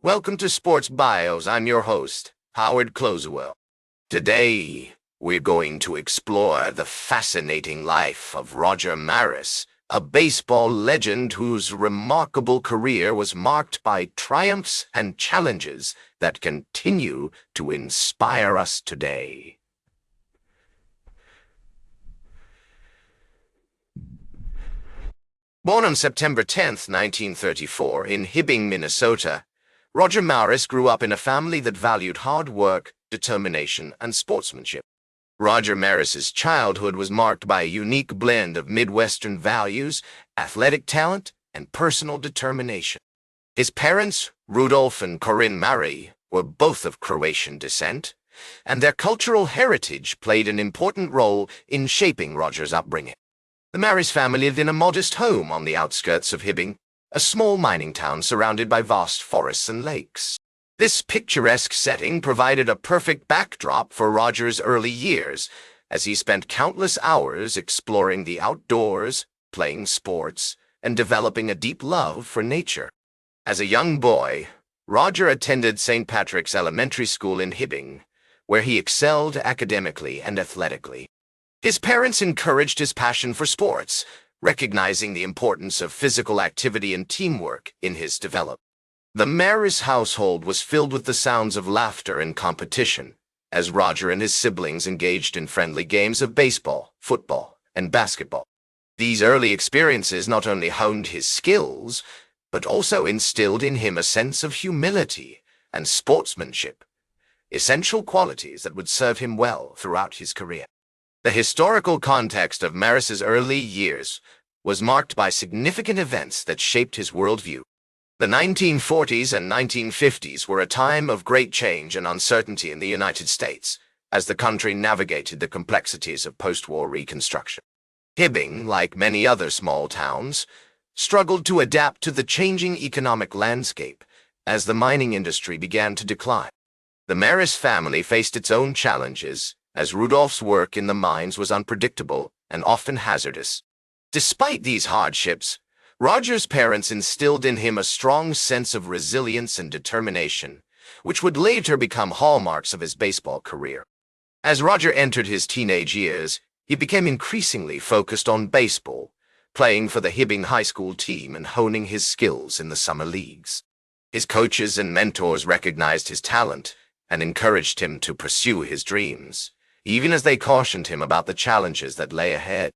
Welcome to Sports Bios. I'm your host, Howard Closewell. Today, we're going to explore the fascinating life of Roger Maris, a baseball legend whose remarkable career was marked by triumphs and challenges that continue to inspire us today. Born on September 10, 1934, in Hibbing, Minnesota, Roger Maris grew up in a family that valued hard work, determination, and sportsmanship. Roger Maris's childhood was marked by a unique blend of Midwestern values, athletic talent, and personal determination. His parents, Rudolf and Corinne Mari, were both of Croatian descent, and their cultural heritage played an important role in shaping Roger's upbringing. The Maris family lived in a modest home on the outskirts of Hibbing, a small mining town surrounded by vast forests and lakes. This picturesque setting provided a perfect backdrop for Roger's early years, as he spent countless hours exploring the outdoors, playing sports, and developing a deep love for nature. As a young boy, Roger attended St. Patrick's Elementary School in Hibbing, where he excelled academically and athletically. His parents encouraged his passion for sports, recognizing the importance of physical activity and teamwork in his development. The Maris household was filled with the sounds of laughter and competition, as Roger and his siblings engaged in friendly games of baseball, football, and basketball. These early experiences not only honed his skills, but also instilled in him a sense of humility and sportsmanship, essential qualities that would serve him well throughout his career. The historical context of Maris's early years was marked by significant events that shaped his worldview. The 1940s and 1950s were a time of great change and uncertainty in the United States, as the country navigated the complexities of post-war reconstruction. Hibbing, like many other small towns, struggled to adapt to the changing economic landscape as the mining industry began to decline. The Maris family faced its own challenges, as Rudolph's work in the mines was unpredictable and often hazardous. Despite these hardships, Roger's parents instilled in him a strong sense of resilience and determination, which would later become hallmarks of his baseball career. As Roger entered his teenage years, he became increasingly focused on baseball, playing for the Hibbing High School team and honing his skills in the summer leagues. His coaches and mentors recognized his talent and encouraged him to pursue his dreams, even as they cautioned him about the challenges that lay ahead.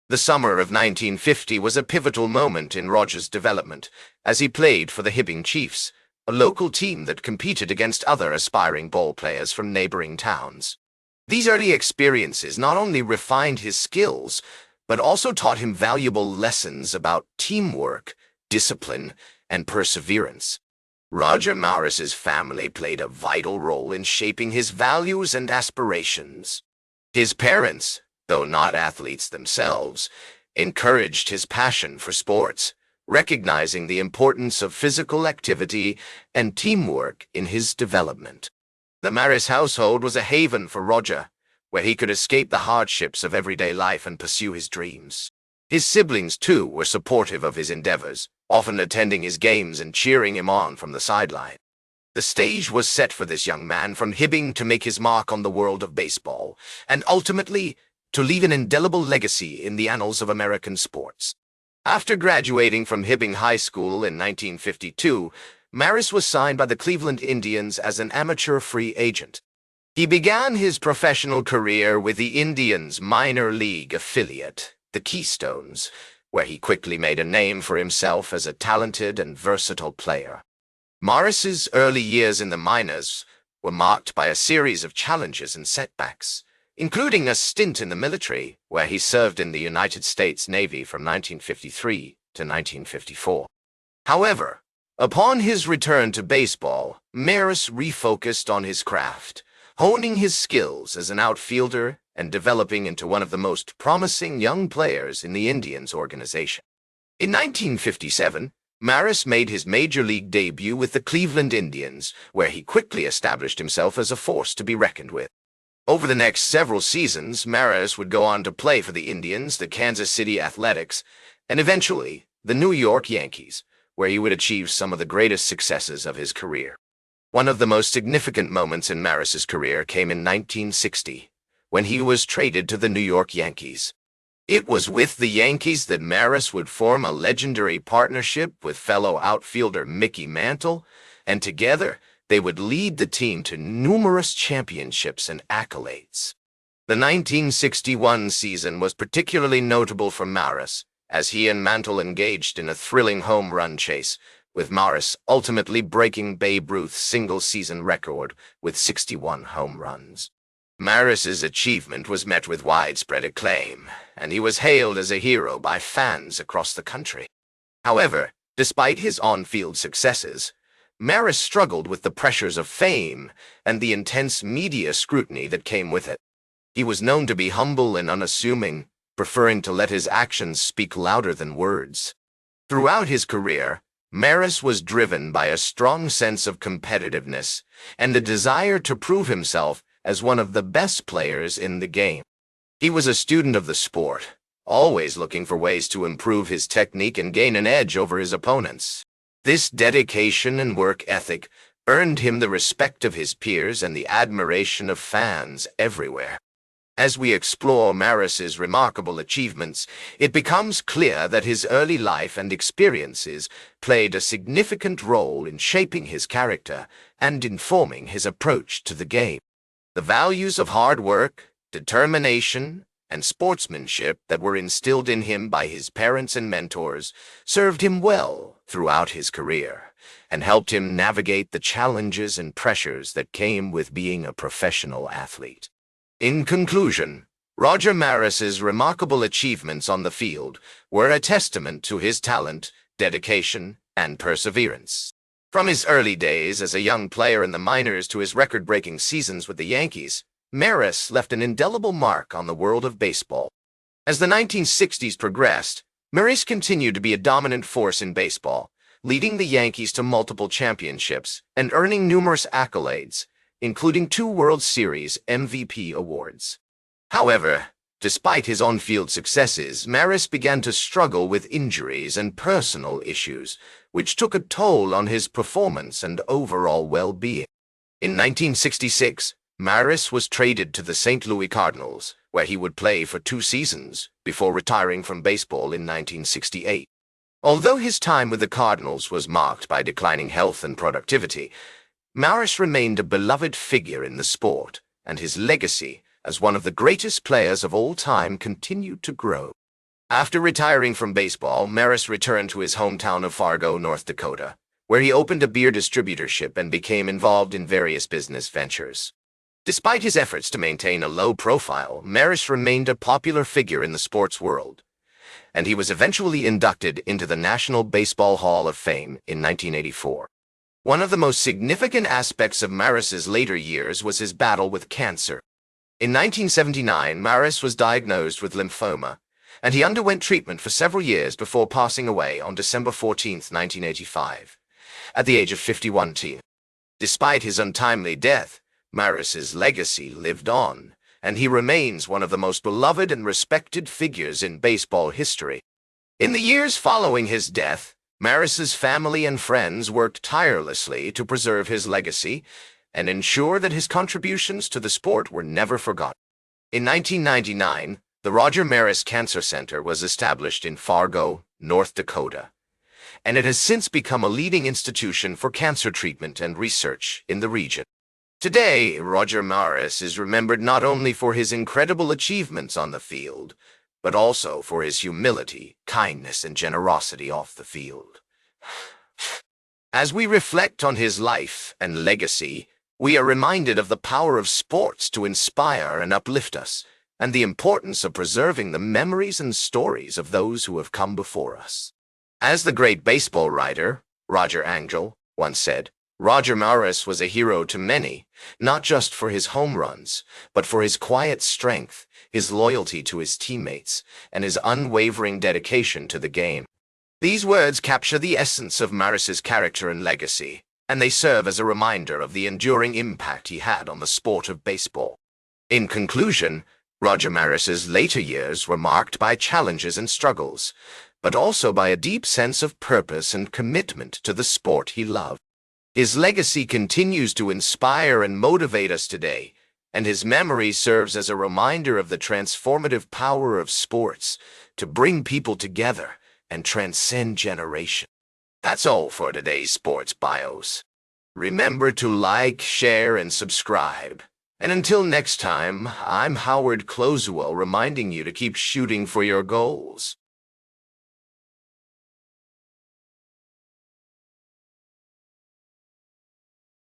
The summer of 1950 was a pivotal moment in Roger's development, as he played for the Hibbing Chiefs, a local team that competed against other aspiring ball players from neighboring towns. These early experiences not only refined his skills, but also taught him valuable lessons about teamwork, discipline, and perseverance. Roger Maris's family played a vital role in shaping his values and aspirations. His parents, though not athletes themselves, encouraged his passion for sports, recognizing the importance of physical activity and teamwork in his development. The Maris household was a haven for Roger, where he could escape the hardships of everyday life and pursue his dreams. His siblings, too, were supportive of his endeavors, often attending his games and cheering him on from the sideline. The stage was set for this young man from Hibbing to make his mark on the world of baseball, and ultimately to leave an indelible legacy in the annals of American sports. After graduating from Hibbing High School in 1952, Maris was signed by the Cleveland Indians as an amateur free agent. He began his professional career with the Indians' minor league affiliate, the Keystones, where he quickly made a name for himself as a talented and versatile player. Maris's early years in the minors were marked by a series of challenges and setbacks, including a stint in the military, where he served in the United States Navy from 1953 to 1954. However, upon his return to baseball, Maris refocused on his craft, honing his skills as an outfielder and developing into one of the most promising young players in the Indians organization. In 1957, Maris made his major league debut with the Cleveland Indians, where he quickly established himself as a force to be reckoned with. Over the next several seasons, Maris would go on to play for the Indians, the Kansas City Athletics, and eventually the New York Yankees, where he would achieve some of the greatest successes of his career. One of the most significant moments in Maris's career came in 1960, when he was traded to the New York Yankees. It was with the Yankees that Maris would form a legendary partnership with fellow outfielder Mickey Mantle, and together they would lead the team to numerous championships and accolades. The 1961 season was particularly notable for Maris, as he and Mantle engaged in a thrilling home run chase, with Maris ultimately breaking Babe Ruth's single-season record with 61 home runs. Maris's achievement was met with widespread acclaim, and he was hailed as a hero by fans across the country. However, despite his on-field successes, Maris struggled with the pressures of fame and the intense media scrutiny that came with it. He was known to be humble and unassuming, preferring to let his actions speak louder than words. Throughout his career, Maris was driven by a strong sense of competitiveness and a desire to prove himself as one of the best players in the game. He was a student of the sport, always looking for ways to improve his technique and gain an edge over his opponents. This dedication and work ethic earned him the respect of his peers and the admiration of fans everywhere. As we explore Maris's remarkable achievements, it becomes clear that his early life and experiences played a significant role in shaping his character and informing his approach to the game. The values of hard work, determination, and sportsmanship that were instilled in him by his parents and mentors served him well throughout his career and helped him navigate the challenges and pressures that came with being a professional athlete. In conclusion, Roger Maris's remarkable achievements on the field were a testament to his talent, dedication, and perseverance. From his early days as a young player in the minors to his record-breaking seasons with the Yankees, Maris left an indelible mark on the world of baseball. As the 1960s progressed, Maris continued to be a dominant force in baseball, leading the Yankees to multiple championships and earning numerous accolades, including 2 World Series MVP awards. However, despite his on-field successes, Maris began to struggle with injuries and personal issues, which took a toll on his performance and overall well-being. In 1966, Maris was traded to the St. Louis Cardinals, where he would play for 2 seasons before retiring from baseball in 1968. Although his time with the Cardinals was marked by declining health and productivity, Maris remained a beloved figure in the sport, and his legacy as one of the greatest players of all time continued to grow. After retiring from baseball, Maris returned to his hometown of Fargo, North Dakota, where he opened a beer distributorship and became involved in various business ventures. Despite his efforts to maintain a low profile, Maris remained a popular figure in the sports world, and he was eventually inducted into the National Baseball Hall of Fame in 1984. One of the most significant aspects of Maris's later years was his battle with cancer. In 1979, Maris was diagnosed with lymphoma, and he underwent treatment for several years before passing away on December 14, 1985, at the age of 51. Despite his untimely death, Maris's legacy lived on, and he remains one of the most beloved and respected figures in baseball history. In the years following his death, Maris's family and friends worked tirelessly to preserve his legacy and ensure that his contributions to the sport were never forgotten. In 1999, the Roger Maris Cancer Center was established in Fargo, North Dakota, and it has since become a leading institution for cancer treatment and research in the region. Today, Roger Maris is remembered not only for his incredible achievements on the field, but also for his humility, kindness, and generosity off the field. As we reflect on his life and legacy, we are reminded of the power of sports to inspire and uplift us, and the importance of preserving the memories and stories of those who have come before us. As the great baseball writer, Roger Angell, once said, Roger Maris was a hero to many, not just for his home runs, but for his quiet strength, his loyalty to his teammates, and his unwavering dedication to the game. These words capture the essence of Maris's character and legacy, and they serve as a reminder of the enduring impact he had on the sport of baseball. In conclusion, Roger Maris's later years were marked by challenges and struggles, but also by a deep sense of purpose and commitment to the sport he loved. His legacy continues to inspire and motivate us today, and his memory serves as a reminder of the transformative power of sports to bring people together and transcend generations. That's all for today's Sports Bios. Remember to like, share, and subscribe. And until next time, I'm Howard Closewell reminding you to keep shooting for your goals.